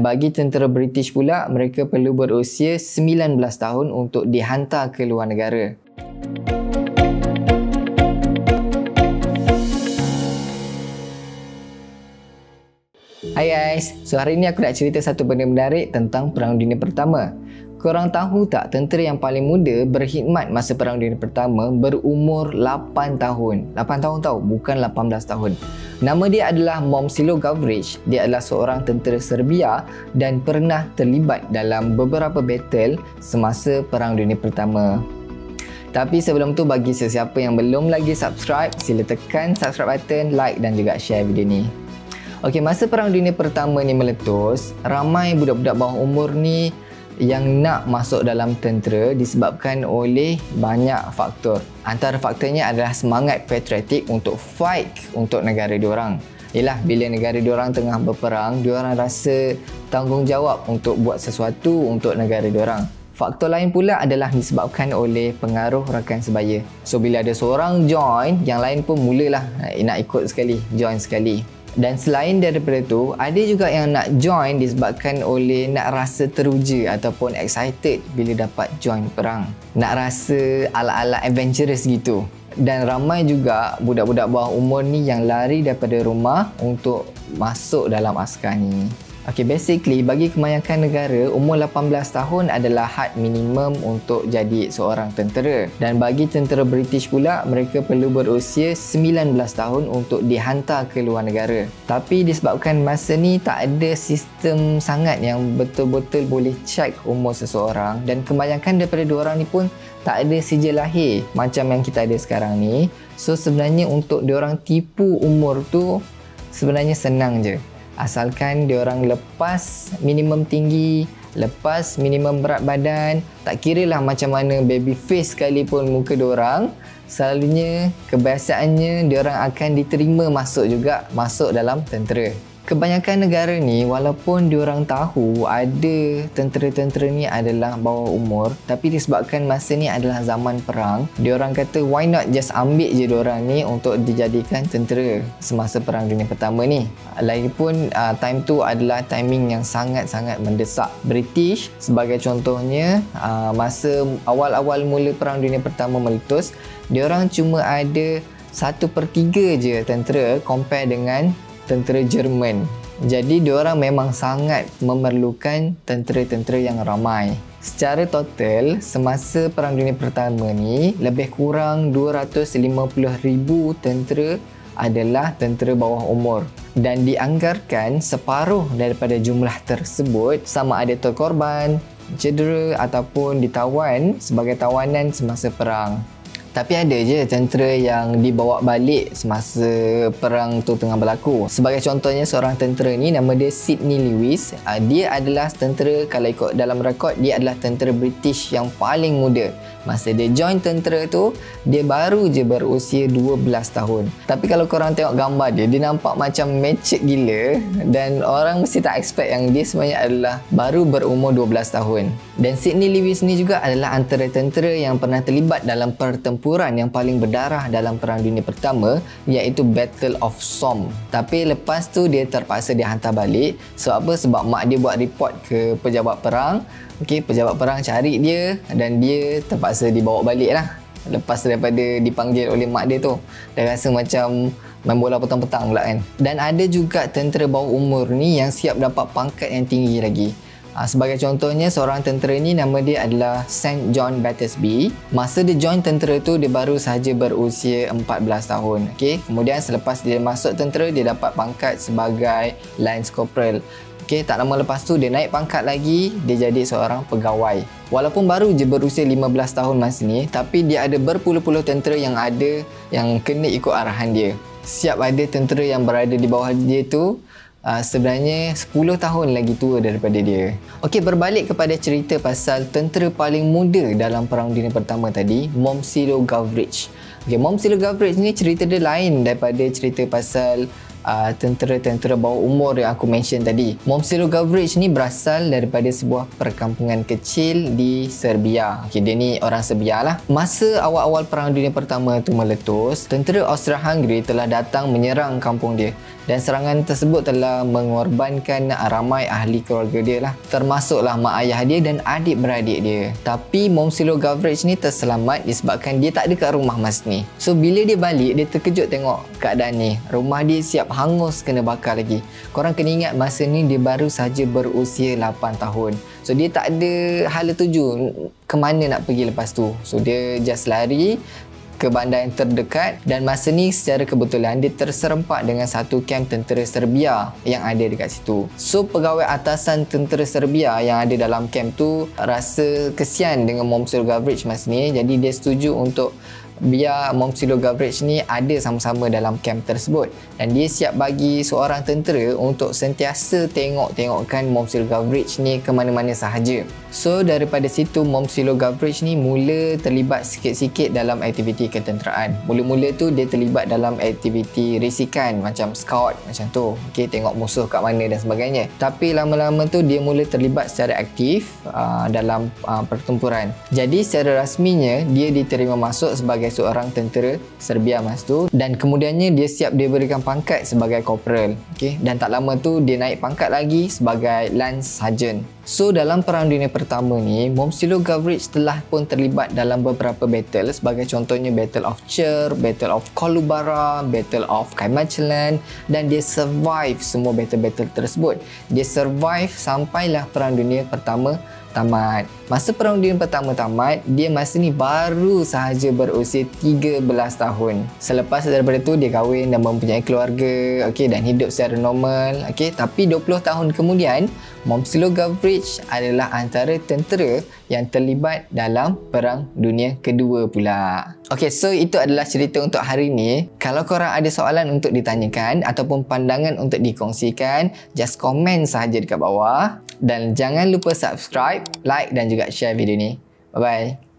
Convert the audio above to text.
Bagi tentera British pula, mereka perlu berusia 19 tahun untuk dihantar ke luar negara. Hai guys, so hari ni aku nak cerita satu benda menarik tentang Perang Dunia Pertama. Korang tahu tak, tentera yang paling muda berkhidmat masa Perang Dunia Pertama berumur 8 tahun. 8 tahun tau, bukan 18 tahun. Nama dia adalah Momcilo Gavrich. Dia adalah seorang tentera Serbia dan pernah terlibat dalam beberapa battle semasa Perang Dunia Pertama. Tapi sebelum tu, bagi sesiapa yang belum lagi subscribe, sila tekan subscribe button, like dan juga share video ni. Okey, masa Perang Dunia Pertama ni meletus, ramai budak-budak bawah umur ni yang nak masuk dalam tentera disebabkan oleh banyak faktor. Antara faktornya adalah semangat patriotik untuk fight untuk negara diorang. Yalah, bila negara diorang tengah berperang, diorang rasa tanggungjawab untuk buat sesuatu untuk negara diorang. Faktor lain pula adalah disebabkan oleh pengaruh rakan sebaya. So bila ada seorang join, yang lain pun mulalah nak ikut sekali, join sekali. Dan selain daripada tu, ada juga yang nak join disebabkan oleh nak rasa teruja ataupun excited bila dapat join perang. Nak rasa ala-ala adventurous gitu. Dan ramai juga budak-budak bawah umur ni yang lari daripada rumah untuk masuk dalam askar ni. Okay, basically bagi kebanyakan negara, umur 18 tahun adalah had minimum untuk jadi seorang tentera. Dan bagi tentera British pula, mereka perlu berusia 19 tahun untuk dihantar ke luar negara. Tapi disebabkan masa ni tak ada sistem sangat yang betul-betul boleh check umur seseorang, dan kebanyakan daripada diorang ni pun tak ada sijil lahir macam yang kita ada sekarang ni. So sebenarnya untuk diorang tipu umur tu sebenarnya senang je. Asalkan diorang lepas minimum tinggi, lepas minimum berat badan, tak kira lah macam mana baby face sekalipun muka diorang, selalunya kebiasaannya diorang akan diterima masuk dalam tentera. Kebanyakan negara ni, walaupun diorang tahu ada tentera-tentera ni adalah bawah umur, tapi disebabkan masa ni adalah zaman perang, diorang kata why not just ambil je diorang ni untuk dijadikan tentera semasa Perang Dunia Pertama ni. Lagipun time tu adalah timing yang sangat-sangat mendesak. British sebagai contohnya, masa awal-awal mula Perang Dunia Pertama meletus, diorang cuma ada 1/3 je tentera compare dengan tentera Jerman. Jadi diorang memang sangat memerlukan tentera-tentera yang ramai. Secara total, semasa Perang Dunia Pertama ni, lebih kurang 250,000 tentera adalah tentera bawah umur. Dan dianggarkan separuh daripada jumlah tersebut sama ada terkorban, cedera ataupun ditawan sebagai tawanan semasa perang. Tapi ada je tentera yang dibawa balik semasa perang tu tengah berlaku. Sebagai contohnya, seorang tentera ni nama dia Sidney Lewis. Dia adalah tentera, kalau ikut dalam rekod, dia adalah tentera British yang paling muda. Masa dia join tentera tu, dia baru je berusia 12 tahun. Tapi kalau korang tengok gambar dia, dia nampak macam matured gila, dan orang mesti tak expect yang dia sebenarnya adalah baru berumur 12 tahun. Dan Sidney Lewis ni juga adalah antara tentera yang pernah terlibat dalam pertempuran yang paling berdarah dalam Perang Dunia Pertama, iaitu Battle of Somme. Tapi lepas tu dia terpaksa dihantar balik. Sebab apa? Sebab mak dia buat report ke pejabat perang. Okey, pejabat perang cari dia dan dia terpaksa dibawa balik lah. Lepas daripada dipanggil oleh mak dia tu, dia rasa macam main bola petang-petang pula kan. Dan ada juga tentera bawah umur ni yang siap dapat pangkat yang tinggi lagi. Sebagai contohnya, seorang tentera ni nama dia adalah St. John Battersby. Masa dia join tentera tu, dia baru sahaja berusia 14 tahun. Okay? Kemudian selepas dia masuk tentera, dia dapat pangkat sebagai Lance Corporal. Okay, tak lama lepas tu dia naik pangkat lagi, dia jadi seorang pegawai. Walaupun baru je berusia 15 tahun masa ni, tapi dia ada berpuluh-puluh tentera yang kena ikut arahan dia. Siap ada tentera yang berada di bawah dia tu sebenarnya 10 tahun lagi tua daripada dia. Okey, berbalik kepada cerita pasal tentera paling muda dalam Perang Dunia Pertama tadi, Momcilo Gavrich. Momcilo Gavrich ni cerita dia lain daripada cerita pasal tentera-tentera bawah umur yang aku mention tadi. Momcilo Gavrić ni berasal daripada sebuah perkampungan kecil di Serbia. Okay, dia ni orang Serbia lah. Masa awal-awal Perang Dunia Pertama tu meletus, tentera Austria-Hungary telah datang menyerang kampung dia, dan serangan tersebut telah mengorbankan ramai ahli keluarga dia lah, termasuklah mak ayah dia dan adik-beradik dia. Tapi Momcilo Gavrić ni terselamat disebabkan dia tak ada kat rumah masa ni. So bila dia balik, dia terkejut tengok keadaan ni. Rumah dia siap hangus kena bakar lagi. Korang kena ingat masa ni dia baru saja berusia 8 tahun. So dia tak ada hala tuju ke mana nak pergi lepas tu. So dia just lari ke bandar yang terdekat, dan masa ni secara kebetulan dia terserempak dengan satu kem tentera Serbia yang ada dekat situ. So pegawai atasan tentera Serbia yang ada dalam kem tu rasa kesian dengan Momcilo Gavrić masa ni, jadi dia setuju untuk biar Momcilo Gavrić ni ada sama-sama dalam kem tersebut, dan dia siap bagi seorang tentera untuk sentiasa tengok-tengokkan Momcilo Gavrić ni ke mana-mana sahaja. So daripada situ Momcilo Gavrić ni mula terlibat sikit-sikit dalam aktiviti ketenteraan. Mula-mula tu dia terlibat dalam aktiviti risikan macam scout macam tu, okay, tengok musuh kat mana dan sebagainya. Tapi lama-lama tu dia mula terlibat secara aktif dalam pertempuran. Jadi secara rasminya dia diterima masuk sebagai seorang tentera Serbia masa tu, dan kemudiannya dia siap diberikan pangkat sebagai korporal, okay? Dan tak lama tu dia naik pangkat lagi sebagai Lance Sergeant. So dalam Perang Dunia Pertama ni, Momcilo Gavrić telah pun terlibat dalam beberapa battle, sebagai contohnya Battle of Chir, Battle of Kolubara, Battle of Kaymaklan, dan dia survive semua battle-battle tersebut. Dia survive sampailah Perang Dunia Pertama tamat. Masa Perang Dunia Pertama tamat, dia masa ni baru sahaja berusia 13 tahun. Selepas daripada tu dia kahwin dan mempunyai keluarga, okay, dan hidup secara normal, okay. Tapi 20 tahun kemudian, Momcilo Gavrić adalah antara tentera yang terlibat dalam Perang Dunia Kedua pula. Okay, so itu adalah cerita untuk hari ni. Kalau korang ada soalan untuk ditanyakan ataupun pandangan untuk dikongsikan, just komen sahaja dekat bawah. Dan jangan lupa subscribe, like dan juga share video ni. Bye-bye.